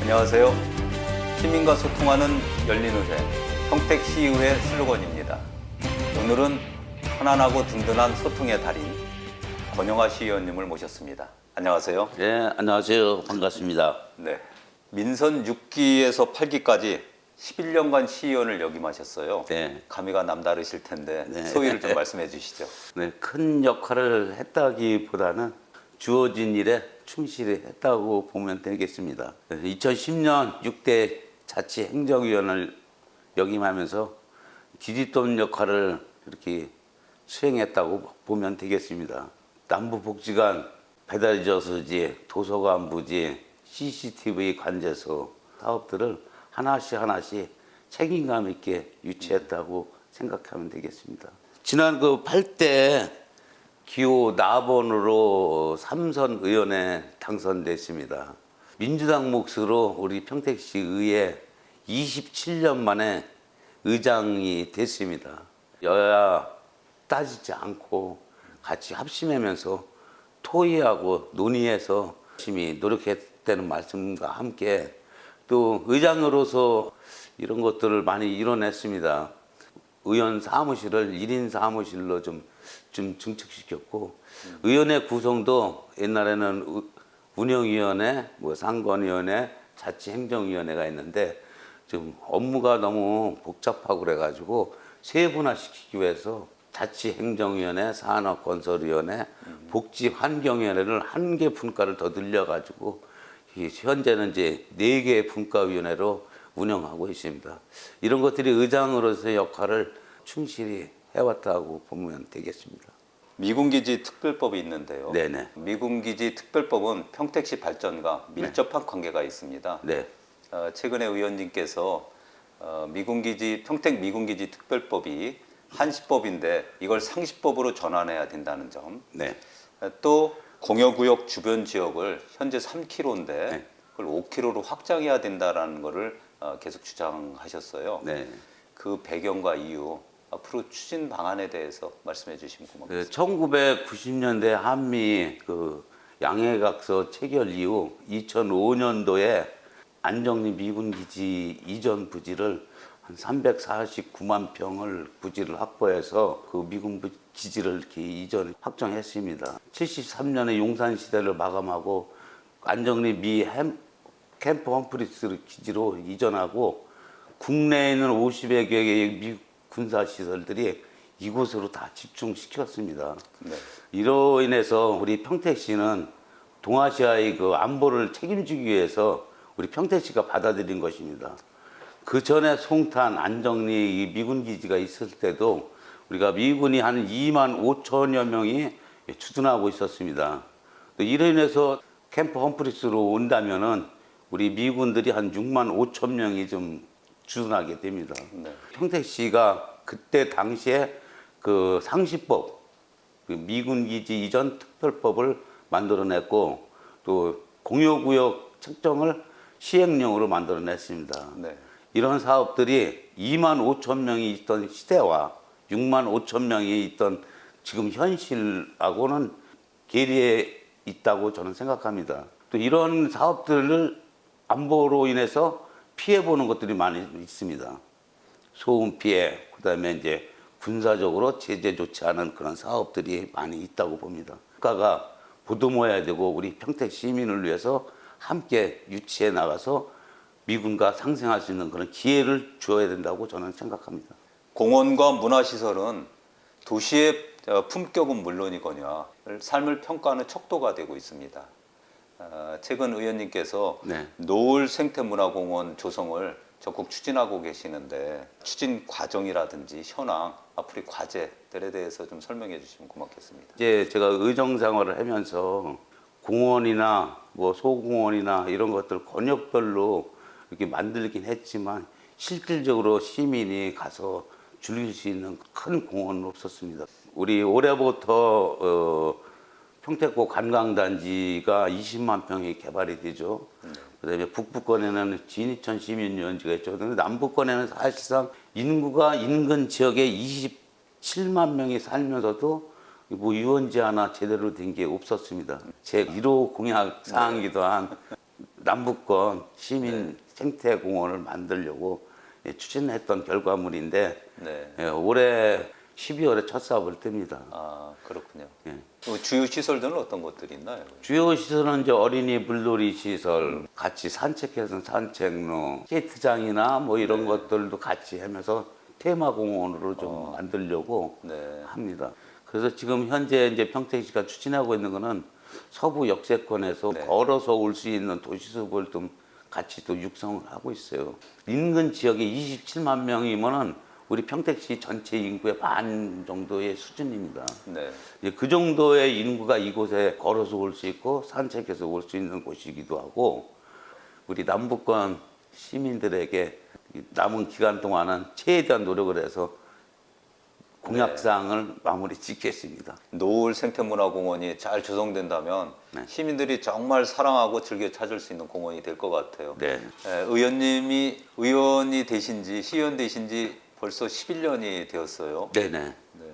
안녕하세요. 시민과 소통하는 열린의회, 평택시의회 슬로건입니다. 오늘은 편안하고 든든한 소통의 달인 권영하 시의원님을 모셨습니다. 안녕하세요. 네, 안녕하세요. 반갑습니다. 네, 민선 6기에서 8기까지 11년간 시의원을 역임하셨어요. 네. 감회가 남다르실 텐데 네. 소위를 좀 말씀해 주시죠. 네, 큰 역할을 했다기보다는 주어진 일에 충실히 했다고 보면 되겠습니다. 2010년 6대 자치행정위원을 역임하면서 기지돈 역할을 이렇게 수행했다고 보면 되겠습니다. 남부복지관, 배달저수지, 도서관 부지, CCTV 관제소 사업들을 하나씩 책임감 있게 유치했다고 생각하면 되겠습니다. 지난 그 8대 기호 나번으로 3선 의원에 당선됐습니다. 민주당 몫으로 우리 평택시 의회 27년 만에 의장이 됐습니다. 여야 따지지 않고 같이 합심하면서 토의하고 논의해서 열심히 노력했다는 말씀과 함께 또 의장으로서 이런 것들을 많이 이뤄냈습니다. 의원 사무실을 1인 사무실로 좀 증축시켰고 의원의 구성도 옛날에는 운영위원회, 상권위원회, 자치행정위원회가 있는데 좀 업무가 너무 복잡하고 그래가지고 세분화시키기 위해서 자치행정위원회, 산업건설위원회, 복지환경위원회를 한 개 분과를 더 늘려가지고 현재는 이제 4개의 분과위원회로 운영하고 있습니다. 이런 것들이 의장으로서의 역할을 충실히 해왔다고 보면 되겠습니다. 미군기지 특별법이 있는데요. 네네. 미군기지 특별법은 평택시 발전과 밀접한 관계가 있습니다. 네. 최근에 의원님께서 평택 미군기지 특별법이 한시법인데 이걸 상시법으로 전환해야 된다는 점. 네. 또 공여구역 주변 지역을 현재 3km인데 네. 그걸 5km로 확장해야 된다라는 거를 계속 주장하셨어요. 네. 그 배경과 이유, 앞으로 추진 방안에 대해서 말씀해 주시면 고맙겠습니다. 1990년대 한미 양해각서 체결 이후 2005년도에 안정리 미군기지 이전 부지를 한 349만 평을 부지를 확보해서 그 미군 기지를 이렇게 이전 확정했습니다. 73년에 용산 시대를 마감하고 안정리 미 캠프 험프리스 기지로 이전하고 국내에 있는 50여 개의 미 군사 시설들이 이곳으로 다 집중시켰습니다. 네. 이로 인해서 우리 평택시는 동아시아의 그 안보를 책임지기 위해서 우리 평택시가 받아들인 것입니다. 그 전에 송탄, 안정리 이 미군 기지가 있을 때도 우리가 미군이 한 2만 5천여 명이 추진하고 있었습니다. 이로 인해서 캠프 험프리스로 온다면은 우리 미군들이 한 6만 5천 명이 좀 주둔하게 됩니다. 네. 평택시가 그때 당시에 그 상시법, 그 미군기지 이전 특별법을 만들어냈고 또 공여구역 책정을 시행령으로 만들어냈습니다. 네. 이런 사업들이 2만 5천 명이 있던 시대와 6만 5천 명이 있던 지금 현실하고는 괴리에 있다고 저는 생각합니다. 또 이런 사업들을 안보로 인해서 피해보는 것들이 많이 있습니다. 소음 피해, 그 다음에 이제 군사적으로 제재 좋지 않은 그런 사업들이 많이 있다고 봅니다. 국가가 보듬어야 되고 우리 평택 시민을 위해서 함께 유치해 나가서 미군과 상생할 수 있는 그런 기회를 주어야 된다고 저는 생각합니다. 공원과 문화시설은 도시의 품격은 물론이거냐 삶을 평가하는 척도가 되고 있습니다. 최근 의원님께서 네. 노을 생태문화공원 조성을 적극 추진하고 계시는데 추진 과정이라든지 현황, 앞으로의 과제들에 대해서 좀 설명해 주시면 고맙겠습니다. 이제 제가 의정 생활을 하면서 공원이나 소공원이나 이런 것들 권역별로 이렇게 만들긴 했지만 실질적으로 시민이 가서 즐길 수 있는 큰 공원은 없었습니다. 우리 올해부터 평택고 관광단지가 20만 평이 개발이 되죠. 그다음에 북부권에는 진이천 시민유원지가 있죠. 그런데 남부권에는 사실상 인구가 인근 지역에 27만 명이 살면서도 뭐 유원지 하나 제대로 된 게 없었습니다. 제 1호 공약 사항이기도 한 남북권 시민 생태공원을 만들려고 추진했던 결과물인데 네. 올해 12월에 첫 사업을 뜹니다. 아, 그렇군요. 예. 주요 시설들은 어떤 것들이 있나요? 주요 시설은 이제 어린이 물놀이 시설, 같이 산책해서 산책로, 스케이트장이나 뭐 이런 것들도 같이 하면서 테마공원으로 좀 만들려고 네. 합니다. 그래서 지금 현재 이제 평택시가 추진하고 있는 거는 서부 역세권에서 네. 걸어서 올 수 있는 도시숲을 좀 같이 또 육성을 하고 있어요. 인근 지역에 27만 명이면은 우리 평택시 전체 인구의 반 정도의 수준입니다. 네. 이제 그 정도의 인구가 이곳에 걸어서 올 수 있고 산책해서 올 수 있는 곳이기도 하고 우리 남북권 시민들에게 이 남은 기간 동안은 최대한 노력을 해서 공약사항을 마무리 짓겠습니다. 노을 생태문화공원이 잘 조성된다면 시민들이 정말 사랑하고 즐겨 찾을 수 있는 공원이 될 것 같아요. 네. 의원님이 의원이 되신지 시의원 되신지 벌써 11년이 되었어요. 네네. 네.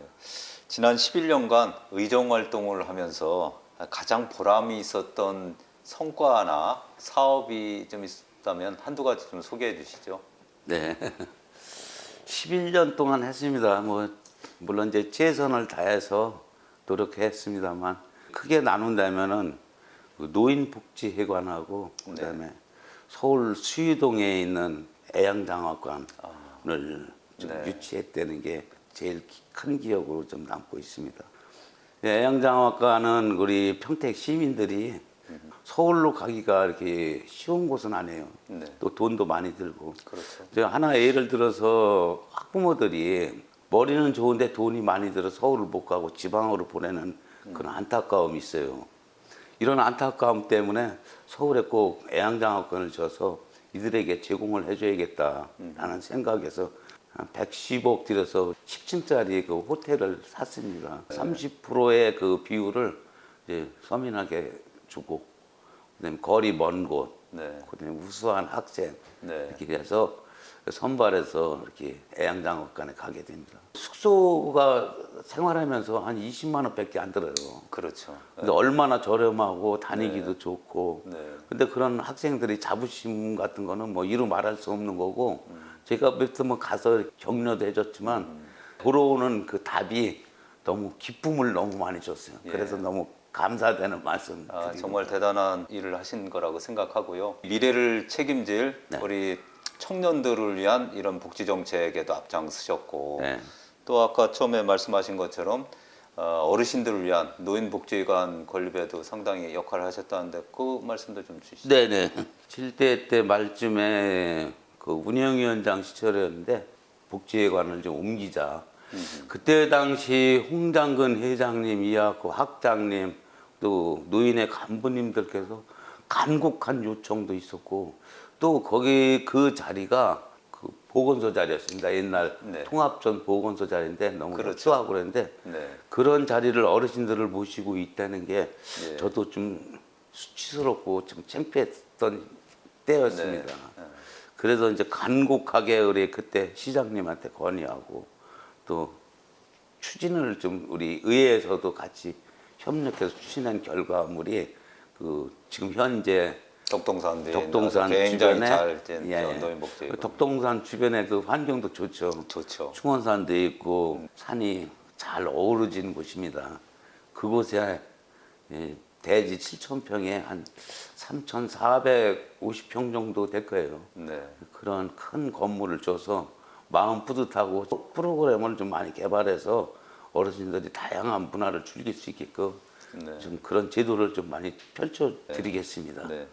지난 11년간 의정 활동을 하면서 가장 보람이 있었던 성과나 사업이 좀 있다면 한두 가지 좀 소개해 주시죠. 네. 11년 동안 했습니다. 뭐 물론 이제 최선을 다해서 노력했습니다만 크게 나눈다면은 그 노인복지회관하고 그다음에 서울 수유동에 있는 애양장학관을 좀 네. 유치했다는 게 제일 큰 기억으로 좀 남고 있습니다. 애양장학관은 우리 평택 시민들이 서울로 가기가 이렇게 쉬운 곳은 아니에요. 네. 또 돈도 많이 들고. 그렇죠. 제가 하나 예를 들어서 학부모들이 머리는 좋은데 돈이 많이 들어 서울을 못 가고 지방으로 보내는 그런 안타까움이 있어요. 이런 안타까움 때문에 서울에 꼭 애양장학관을 줘서 이들에게 제공을 해줘야겠다라는 생각에서 한 110억 들여서 10층짜리 그 호텔을 샀습니다. 30%의 그 비율을 이제 서민에게 주고, 그다음에 거리 먼 곳, 네. 그다음에 우수한 학생 네. 이렇게 해서 선발해서 이렇게 애양장학관에 가게 됩니다. 숙소가 생활하면서 한 20만 원밖에 안 들어요. 그렇죠. 근데 얼마나 저렴하고 다니기도 좋고. 네. 근데 그런 학생들이 자부심 같은 거는 뭐 이루 말할 수 없는 거고 제가 몇 번 가서 격려도 해줬지만 돌아오는 그 답이 너무 기쁨을 너무 많이 줬어요. 그래서 너무 감사되는 말씀 드리고. 정말 대단한 일을 하신 거라고 생각하고요. 미래를 책임질 우리 청년들을 위한 이런 복지 정책에도 앞장서셨고 네. 또 아까 처음에 말씀하신 것처럼 어르신들을 위한 노인복지관 건립에도 상당히 역할을 하셨다는데 그 말씀도 좀 주시죠. 네네. 7대 때 말쯤에 그 운영위원장 시절이었는데 복지회관을 좀 옮기자. 그때 당시 홍장근 회장님 이하고 학장님 또 노인의 간부님들께서 간곡한 요청도 있었고 또 거기 그 자리가 그 보건소 자리였습니다. 옛날 네. 통합전 보건소 자리인데 너무 그렇죠. 협소하고 그랬는데 네. 그런 자리를 어르신들을 모시고 있다는 게 예. 저도 좀 수치스럽고 좀 창피했던 때였습니다. 네. 그래서 이제 간곡하게 우리 그때 시장님한테 건의하고 또 추진을 좀 우리 의회에서도 같이 협력해서 추진한 결과물이 그 지금 현재 덕동산 주변에 굉장히 잘된 노인복지관. 덕동산 주변에 그 환경도 좋죠. 좋죠. 충원산도 있고 산이 잘 어우러진 곳입니다. 그곳에 대지 7,000평에 한 3,450평 정도 될 거예요. 네. 그런 큰 건물을 줘서 마음 뿌듯하고 프로그램을 좀 많이 개발해서 어르신들이 다양한 문화를 즐길 수 있게끔 좀 그런 제도를 좀 많이 펼쳐 드리겠습니다. 네.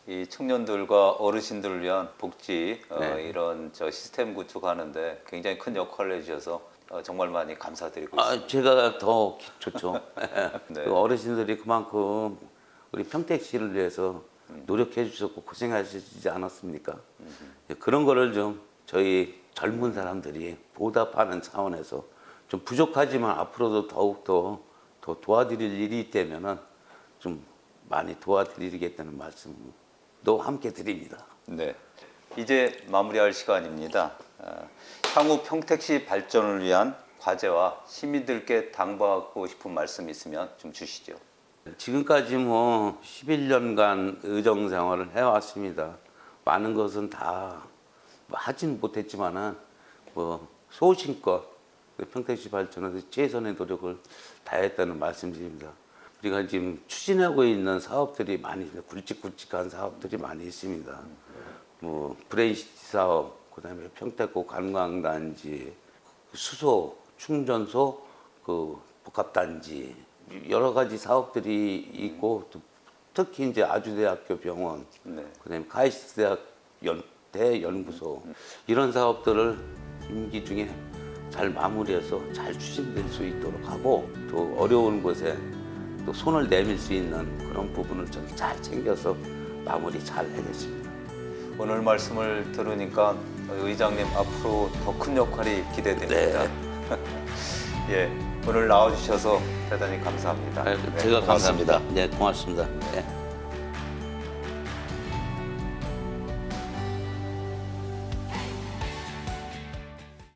이 청년들과 어르신들을 위한 복지 이런 시스템 구축하는데 굉장히 큰 역할을 해주셔서 정말 많이 감사드리고 있습니다. 제가 더 좋죠. 네. 그 어르신들이 그만큼 우리 평택시를 위해서 노력해 주셨고 고생하시지 않았습니까? 그런 거를 좀 저희 젊은 사람들이 보답하는 차원에서 좀 부족하지만 앞으로도 더욱더 더 도와드릴 일이 있다면은 좀 많이 도와드리겠다는 말씀도 함께 드립니다. 네. 이제 마무리할 시간입니다. 향후 평택시 발전을 위한 과제와 시민들께 당부하고 싶은 말씀 있으면 좀 주시죠. 지금까지 뭐 11년간 의정 생활을 해왔습니다. 많은 것은 다 하진 못했지만은 뭐 소신껏 평택시 발전에서 최선의 노력을 다했다는 말씀드립니다. 우리가 지금 추진하고 있는 사업들이 많이 있습니다. 굵직굵직한 사업들이 많이 있습니다. 뭐 브레인시티 사업, 그다음에 평택고 관광단지, 수소, 충전소, 그 복합단지 여러 가지 사업들이 있고 또 특히 이제 아주대학교 병원, 네. 그다음에 카이스트 대연구소 이런 사업들을 임기 중에 잘 마무리해서 잘 추진될 수 있도록 하고 또 어려운 곳에 또 손을 내밀 수 있는 그런 부분을 좀 잘 챙겨서 마무리 잘 하겠습니다. 오늘 말씀을 들으니까 의장님 앞으로 더 큰 역할이 기대됩니다. 예, 오늘 나와주셔서 대단히 감사합니다. 제가 고맙습니다. 감사합니다. 네, 고맙습니다. 네.